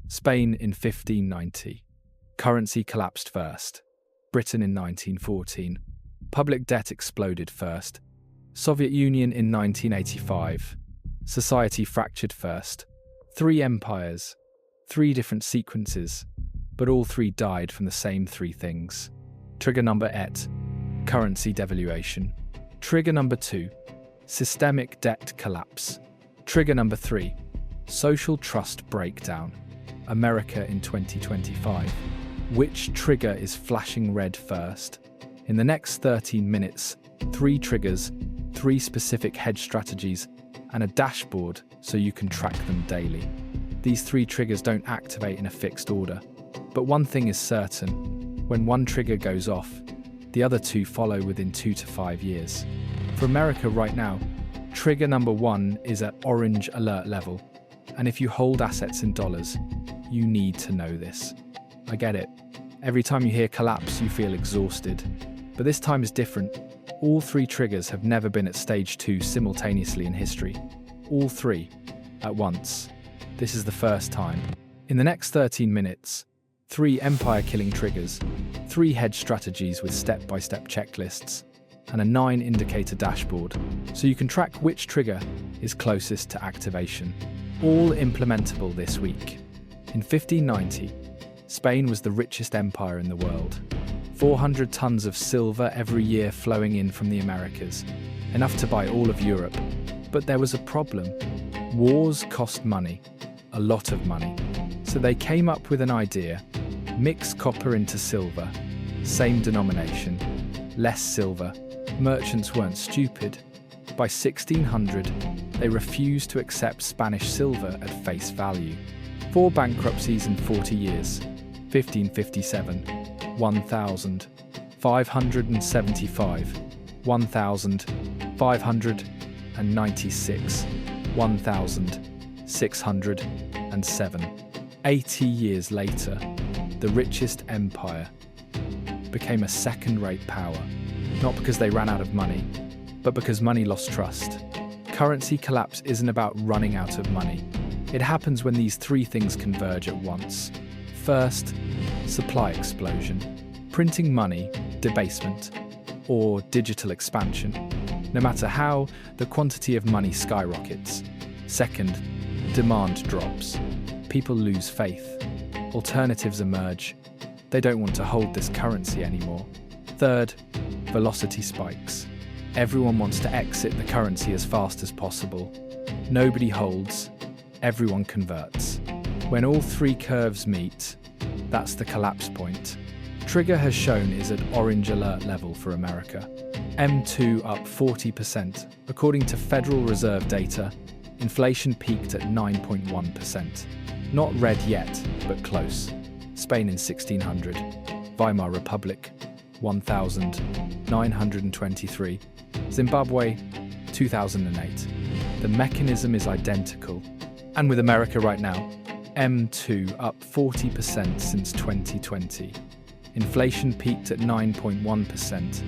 Spain in 1590. Currency collapsed first. Britain in 1914. Public debt exploded first. Soviet Union in 1985. Society fractured first. 3 empires. 3 different sequences. But all 3 died from the same 3 things. Trigger number 8. Currency devaluation. Trigger number 2. Systemic debt collapse. Trigger number 3. Social trust breakdown. America in 2025. Which trigger is flashing red first? In the next 13 minutes, 3 triggers, 3 specific hedge strategies, and a dashboard so you can track them daily. These 3 triggers don't activate in a fixed order. But one thing is certain: when one trigger goes off, the other 2 follow within 2 to 5 years. For America right now, trigger number 1 is at orange alert level. And if you hold assets in dollars, you need to know this. I get it. Every time you hear collapse, you feel exhausted. But this time is different. All 3 triggers have never been at stage 2 simultaneously in history. All 3 at once. This is the first time. In the next 13 minutes, 3 empire-killing triggers, 3 hedge strategies with step-by-step checklists, and a 9-indicator dashboard, so you can track which trigger is closest to activation. All implementable this week. In 1590, Spain was the richest empire in the world. 400 tons of silver every year flowing in from the Americas, enough to buy all of Europe. But there was a problem. Wars cost money, a lot of money. So they came up with an idea: mix copper into silver, same denomination, less silver. Merchants weren't stupid. By 1600, they refused to accept Spanish silver at face value. 4 bankruptcies in 40 years: 1557, 1000, 575, 1596, 1607. 80 years later, the richest empire became a second-rate power, not because they ran out of money, but because money lost trust. Currency collapse isn't about running out of money. It happens when these 3 things converge at once. First, supply explosion. Printing money, debasement, or digital expansion. No matter how, the quantity of money skyrockets. Second, demand drops. People lose faith. Alternatives emerge. They don't want to hold this currency anymore. Third, velocity spikes. Everyone wants to exit the currency as fast as possible. Nobody holds. Everyone converts. When all 3 curves meet, that's the collapse point. Trigger has shown is at orange alert level for America. M2 up 40%. According to Federal Reserve data, inflation peaked at 9.1%. Not red yet, but close. Spain in 1600. Weimar Republic, 1923. Zimbabwe, 2008. The mechanism is identical. And with America right now, M2 up 40% since 2020. Inflation peaked at 9.1%.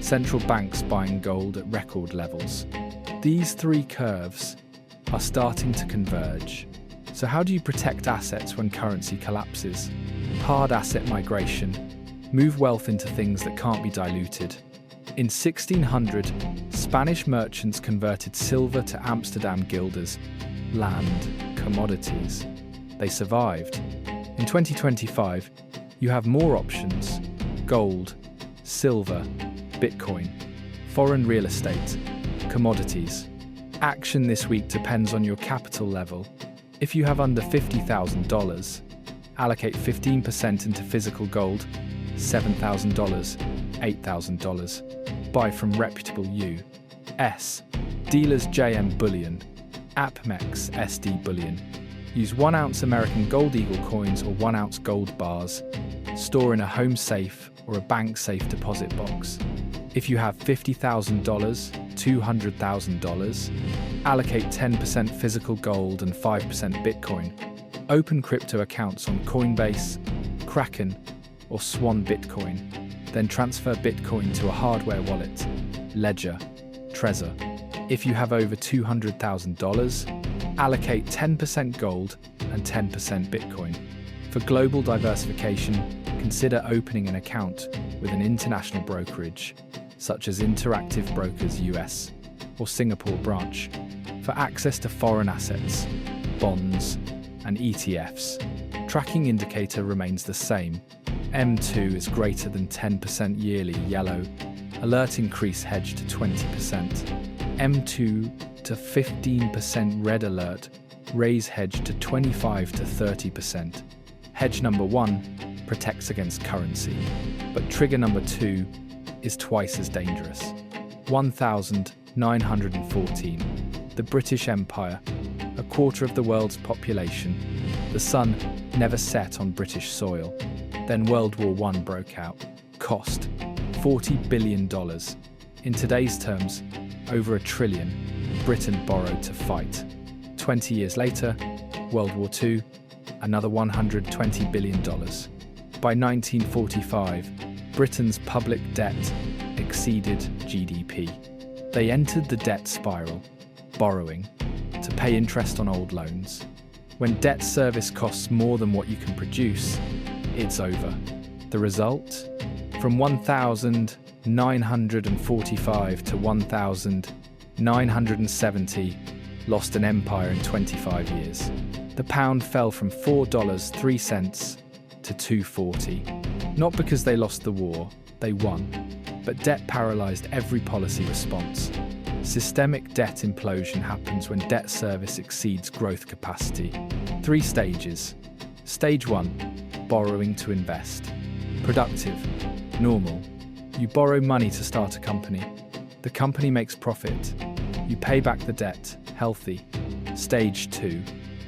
Central banks buying gold at record levels. These 3 curves are starting to converge. So how do you protect assets when currency collapses? Hard asset migration. Move wealth into things that can't be diluted. In 1600, Spanish merchants converted silver to Amsterdam guilders, land, commodities. They survived. In 2025, you have more options: gold, silver, Bitcoin, foreign real estate, commodities. Action this week depends on your capital level. If you have under $50,000, allocate 15% into physical gold, $7,000, $8,000. Buy from reputable U.S. dealers. JM Bullion, APMEX SD Bullion. Use 1 ounce American Gold Eagle coins or 1 ounce gold bars. Store in a home safe or a bank safe deposit box. If you have $50,000, $200,000, allocate 10% physical gold and 5% Bitcoin. Open crypto accounts on Coinbase, Kraken, or Swan Bitcoin. Then transfer Bitcoin to a hardware wallet, Ledger, Trezor. If you have over $200,000, Allocate 10% gold and 10% Bitcoin. For global diversification, consider opening an account with an international brokerage, such as Interactive Brokers US or Singapore branch, for access to foreign assets, bonds, and ETFs. Tracking indicator remains the same. M2 is greater than 10% yearly yellow. Alert increase hedge to 20%. M2 to 15% red alert. Raise hedge to 25 to 30%. Hedge number 1 protects against currency, but trigger number 2 is twice as dangerous. 1914. The British Empire, a quarter of the world's population. The sun never set on British soil. Then World War I broke out. Cost $40 billion. In today's terms, over $1 trillion. Britain borrowed to fight. 20 years later, World War II, another $120 billion. By 1945, Britain's public debt exceeded GDP. They entered the debt spiral, borrowing to pay interest on old loans. When debt service costs more than what you can produce, it's over. The result? From 1945 to 1970, lost an empire in 25 years. The pound fell from $4.03 to $2.40. Not because they lost the war, they won. But debt paralyzed every policy response. Systemic debt implosion happens when debt service exceeds growth capacity. 3 stages. Stage 1, borrowing to invest. Productive, normal. You borrow money to start a company. The company makes profit. You pay back the debt, healthy. Stage 2,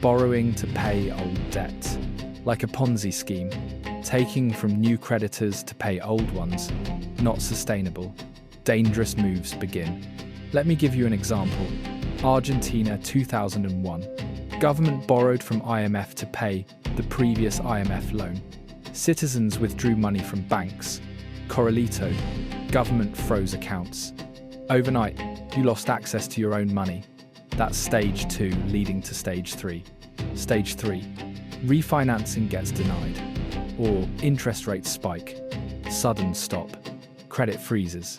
borrowing to pay old debt. Like a Ponzi scheme, taking from new creditors to pay old ones. Not sustainable. Dangerous moves begin. Let me give you an example. Argentina 2001. Government borrowed from IMF to pay the previous IMF loan. Citizens withdrew money from banks. Corralito. Government froze accounts. Overnight, you lost access to your own money. That's stage 2, leading to stage 3. Stage 3. Refinancing gets denied. Or interest rates spike. Sudden stop. Credit freezes.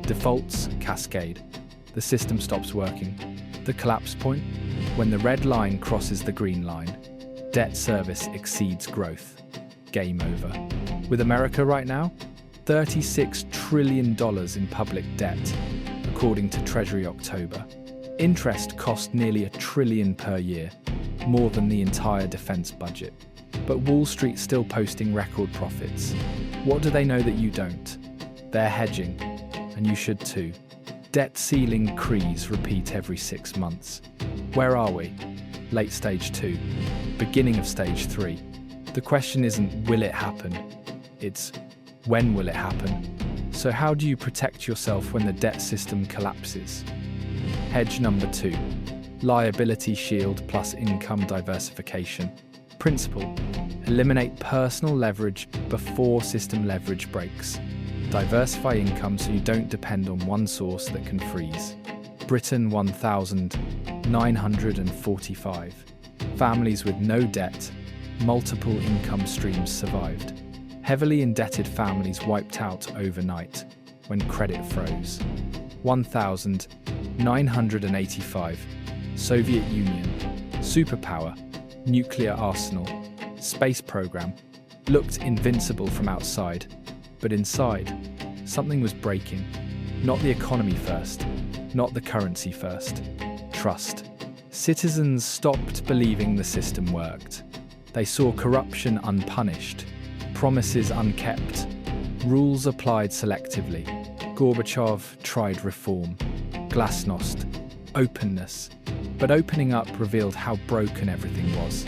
Defaults cascade. The system stops working. The collapse point? When the red line crosses the green line. Debt service exceeds growth. Game over. With America right now? $36 trillion in public debt, according to Treasury October. Interest cost nearly $1 trillion per year, more than the entire defense budget. But Wall Street's still posting record profits. What do they know that you don't? They're hedging, and you should too. Debt ceiling crease repeat every 6 months. Where are we? Late stage 2, beginning of stage 3. The question isn't will it happen, it's when will it happen? So how do you protect yourself when the debt system collapses? Hedge number 2, Liability Shield plus income diversification. Principle: eliminate personal leverage before system leverage breaks. Diversify income so you don't depend on one source that can freeze. Britain 1945. Families with no debt, multiple income streams survived. Heavily indebted families wiped out overnight when credit froze. 1985. Soviet Union. Superpower, nuclear arsenal, space program. Looked invincible from outside, but inside, something was breaking. Not the economy first, not the currency first. Trust. Citizens stopped believing the system worked. They saw corruption unpunished, promises unkept, rules applied selectively. Gorbachev tried reform, glasnost, openness, but opening up revealed how broken everything was.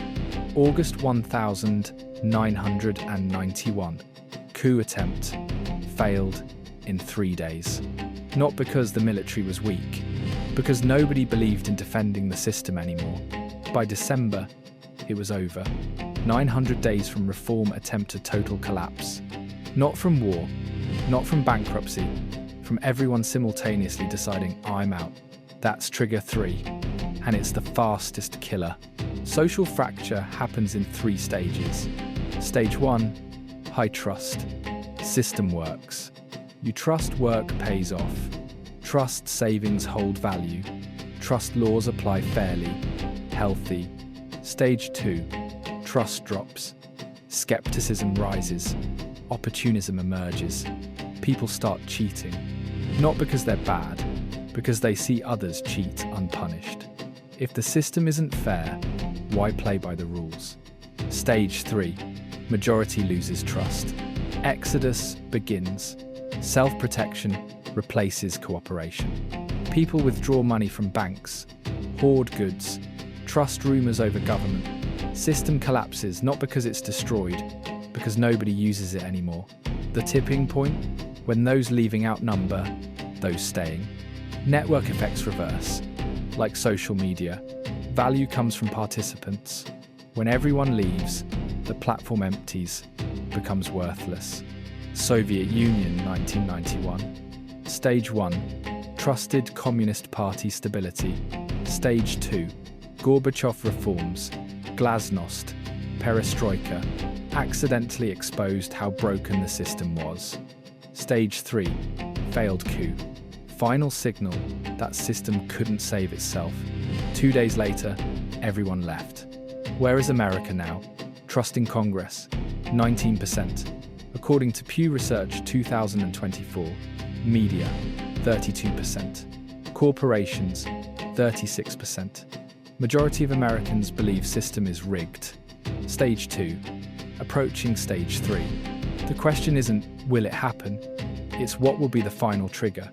August 1991. Coup attempt. Failed in 3 days. Not because the military was weak, because nobody believed in defending the system anymore. By December, it was over. 900 days from reform attempted total collapse. Not from war, not from bankruptcy, from everyone simultaneously deciding, I'm out. That's trigger 3. and it's the fastest killer. Social fracture happens in 3 stages. Stage 1, high trust. System works. You trust work pays off. Trust savings hold value. Trust laws apply fairly. Healthy. Stage 2, trust drops. Skepticism rises. Opportunism emerges. People start cheating. Not because they're bad, because they see others cheat unpunished. If the system isn't fair, why play by the rules? Stage 3, majority loses trust. Exodus begins. Self-protection replaces cooperation. People withdraw money from banks, hoard goods, trust rumors over government. System collapses not because it's destroyed, because nobody uses it anymore. The tipping point? When those leaving outnumber those staying. Network effects reverse. Like social media, value comes from participants. When everyone leaves, the platform empties, becomes worthless. Soviet Union, 1991. Stage 1, trusted Communist Party stability. Stage 2, Gorbachev reforms, glasnost, perestroika, accidentally exposed how broken the system was. Stage 3, failed coup, final signal that system couldn't save itself. 2 days later, everyone left. Where is America now? Trusting Congress, 19%. According to Pew Research 2024, media, 32%. Corporations, 36%. Majority of Americans believe system is rigged. Stage 2, approaching stage 3. The question isn't, will it happen? It's what will be the final trigger,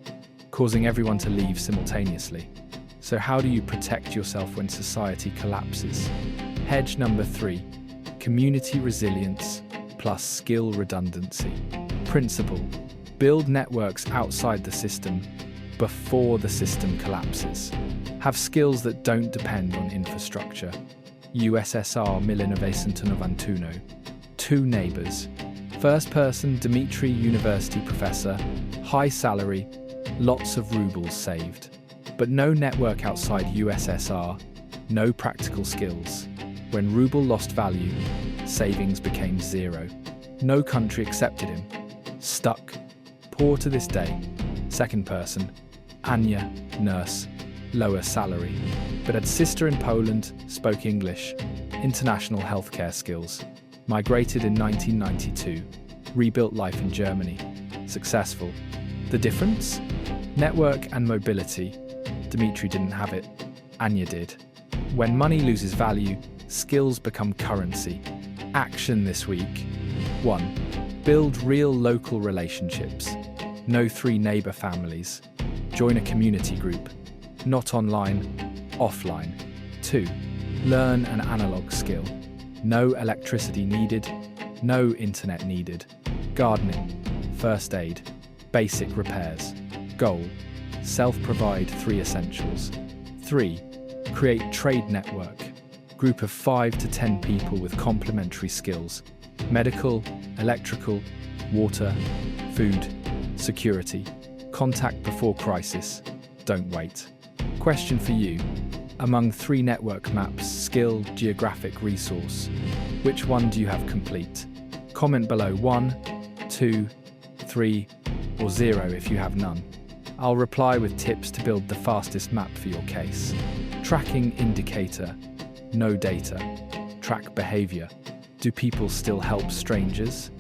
causing everyone to leave simultaneously. So how do you protect yourself when society collapses? Hedge number 3, community resilience plus skill redundancy. Principle, build networks outside the system before the system collapses. Have skills that don't depend on infrastructure. USSR 1991. 2 neighbors. First person, Dmitry, university professor, high salary, lots of rubles saved. But no network outside USSR, no practical skills. When ruble lost value, savings became 0. No country accepted him. Stuck. Poor to this day. Second person, Anya, nurse, lower salary, but had sister in Poland, spoke English, international healthcare skills. Migrated in 1992, rebuilt life in Germany. Successful. The difference? Network and mobility. Dmitry didn't have it. Anya did. When money loses value, skills become currency. Action this week. 1. Build real local relationships. Know 3 neighbor families. Join a community group. Not online, offline. 2. Learn an analog skill. No electricity needed, no internet needed. Gardening, first aid, basic repairs. Goal, self-provide 3 essentials. 3. Create trade network. Group of 5 to 10 people with complementary skills. Medical, electrical, water, food, security. Contact before crisis. Don't wait. Question for you. Among 3 network maps, skill, geographic resource, which one do you have complete? Comment below 1, 2, 3, or 0 if you have none. I'll reply with tips to build the fastest map for your case. Tracking indicator. No data. Track behavior. Do people still help strangers?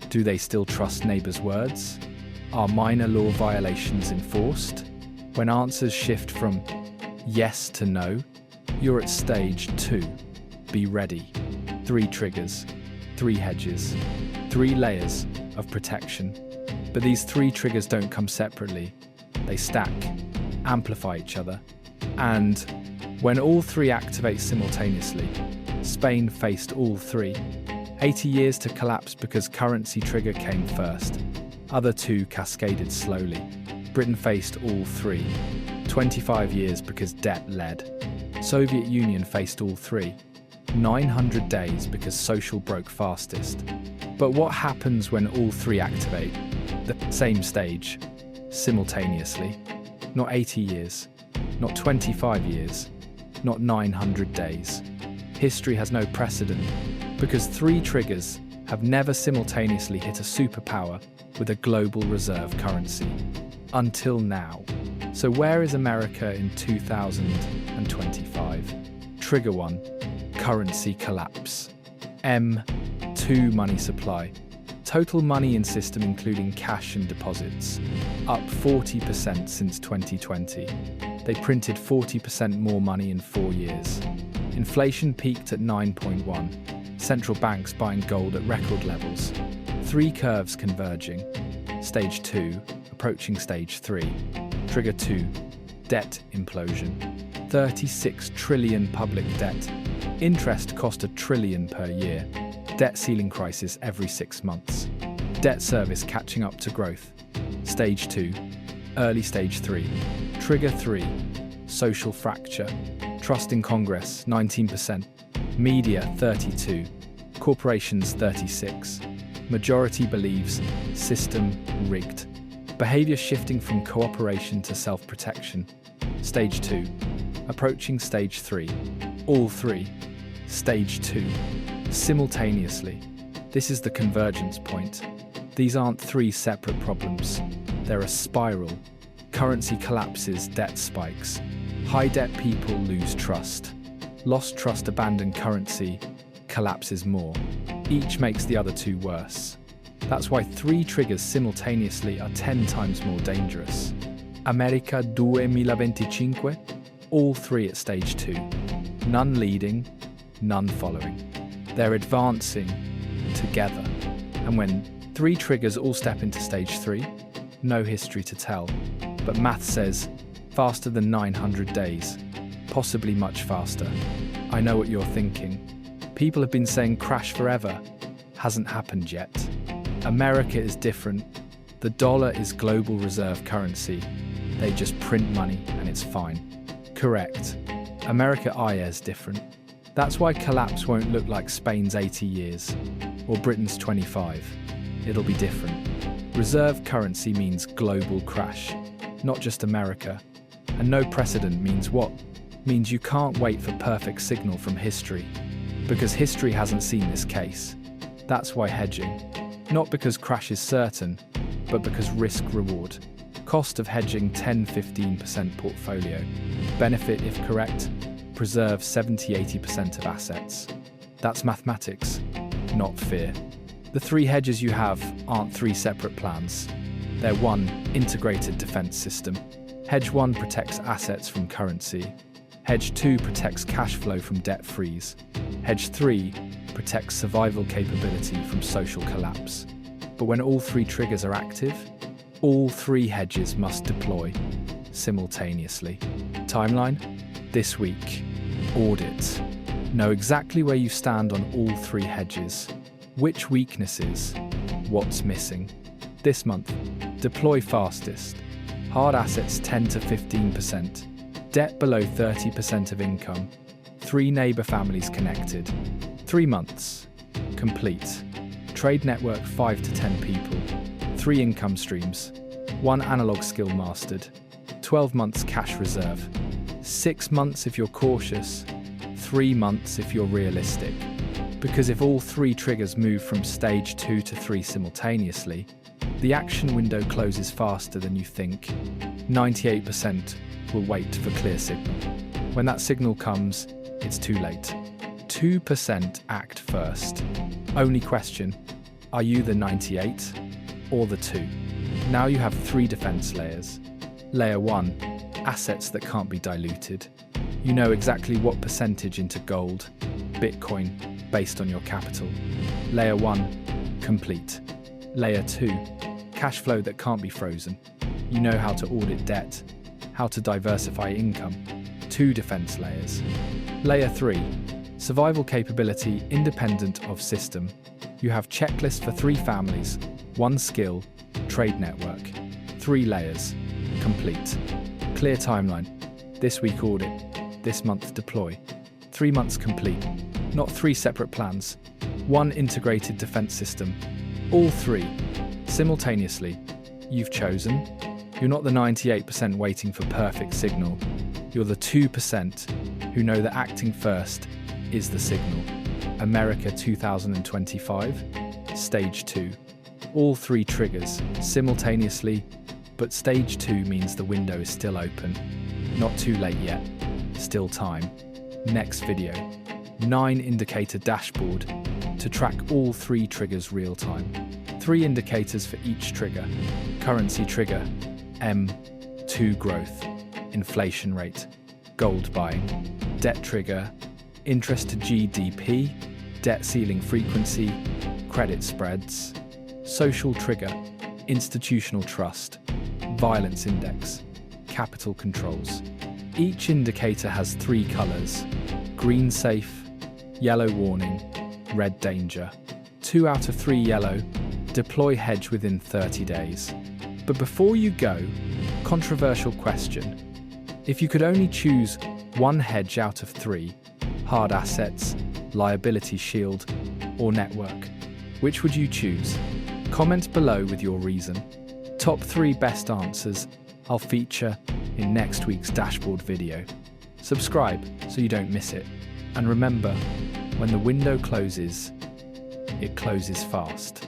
Do they still trust neighbors' words? Are minor law violations enforced? When answers shift from yes to no, you're at stage 2. Be ready. 3 triggers, 3 hedges, 3 layers of protection. But these 3 triggers don't come separately. They stack, amplify each other. And when all 3 activate simultaneously, Spain faced all 3. 80 years to collapse because currency trigger came first. Other 2 cascaded slowly. Britain faced all 3. 25 years because debt led. Soviet Union faced all 3. 900 days because social broke fastest. But what happens when all 3 activate? The same stage, simultaneously. Not 80 years, not 25 years, not 900 days. History has no precedent because 3 triggers have never simultaneously hit a superpower with a global reserve currency. Until now. So where is America in 2025? Trigger 1. Currency collapse. M2. Money supply. Total money in system including cash and deposits. Up 40% since 2020. They printed 40% more money in 4 years. Inflation peaked at 9.1. Central banks buying gold at record levels. 3 curves converging. Stage 2, approaching stage 3. Trigger 2, debt implosion. 36 trillion public debt. Interest cost $1 trillion per year. Debt ceiling crisis every 6 months. Debt service catching up to growth. Stage 2, early stage 3. Trigger 3, social fracture. Trust in Congress, 19%. Media, 32. Corporations, 36. Majority believes system rigged. Behavior shifting from cooperation to self-protection. Stage 2. Approaching stage 3. All 3. Stage 2. Simultaneously. This is the convergence point. These aren't 3 separate problems. They're a spiral. Currency collapses, debt spikes. High debt people lose trust. Lost trust, abandoned currency, collapses more. Each makes the other 2 worse. That's why 3 triggers simultaneously are 10 times more dangerous. America 2025, all 3 at stage 2. None leading, none following. They're advancing together. And when 3 triggers all step into stage 3, no history to tell. But math says faster than 900 days, possibly much faster. I know what you're thinking. People have been saying crash forever. Hasn't happened yet. America is different. The dollar is global reserve currency. They just print money and it's fine. Correct. America is different. That's why collapse won't look like Spain's 80 years or Britain's 25. It'll be different. Reserve currency means global crash, not just America. And no precedent means what? Means you can't wait for perfect signal from history, because history hasn't seen this case. That's why hedging. Not because crash is certain, but because risk-reward. Cost of hedging 10-15% portfolio. Benefit if correct, preserve 70-80% of assets. That's mathematics, not fear. The 3 hedges you have aren't 3 separate plans. They're one integrated defense system. Hedge 1 protects assets from currency. Hedge 2 protects cash flow from debt freeze. Hedge 3 protects survival capability from social collapse. But when all 3 triggers are active, all 3 hedges must deploy simultaneously. Timeline? This week. Audit. Know exactly where you stand on all 3 hedges. Which weaknesses? What's missing? This month, deploy fastest. Hard assets 10-15%. Debt below 30% of income. 3 neighbor families connected. 3 months. Complete. Trade network 5 to 10 people. 3 income streams. 1 analog skill mastered. 12 months cash reserve. 6 months if you're cautious. 3 months if you're realistic. Because if all 3 triggers move from stage 2 to 3 simultaneously, the action window closes faster than you think. 98% will wait for clear signal. When that signal comes, it's too late. 2% act first. Only question, are you the 98 or the 2? Now you have 3 defense layers. Layer 1, assets that can't be diluted. You know exactly what percentage into gold, Bitcoin, based on your capital. Layer 1, complete. Layer 2, cash flow that can't be frozen. You know how to audit debt, how to diversify income. 2 defense layers. Layer 3, survival capability independent of system. You have checklists for 3 families, 1 skill, trade network. 3 layers. Complete. Clear timeline. This week audit. This month deploy. 3 months complete. Not 3 separate plans. 1 integrated defense system. All 3. Simultaneously. You've chosen. You're not the 98% waiting for perfect signal. You're the 2%. who know that acting first is the signal. America 2025, Stage 2. All 3 triggers simultaneously, but Stage 2 means the window is still open. Not too late yet. Still time. Next video. 9 indicator dashboard to track all 3 triggers real time. 3 indicators for each trigger. Currency trigger, M2 growth, inflation rate, gold buying. Debt trigger, interest to GDP, debt ceiling frequency, credit spreads. Social trigger, institutional trust, violence index, capital controls. Each indicator has 3 colors: green safe, yellow warning, red danger. 2 out of 3 yellow, deploy hedge within 30 days. But before you go, controversial question. If you could only choose 1 hedge out of 3, hard assets, liability shield, or network, which would you choose? Comment below with your reason. Top 3 best answers I'll feature in next week's dashboard video. Subscribe so you don't miss it. And remember, when the window closes, it closes fast.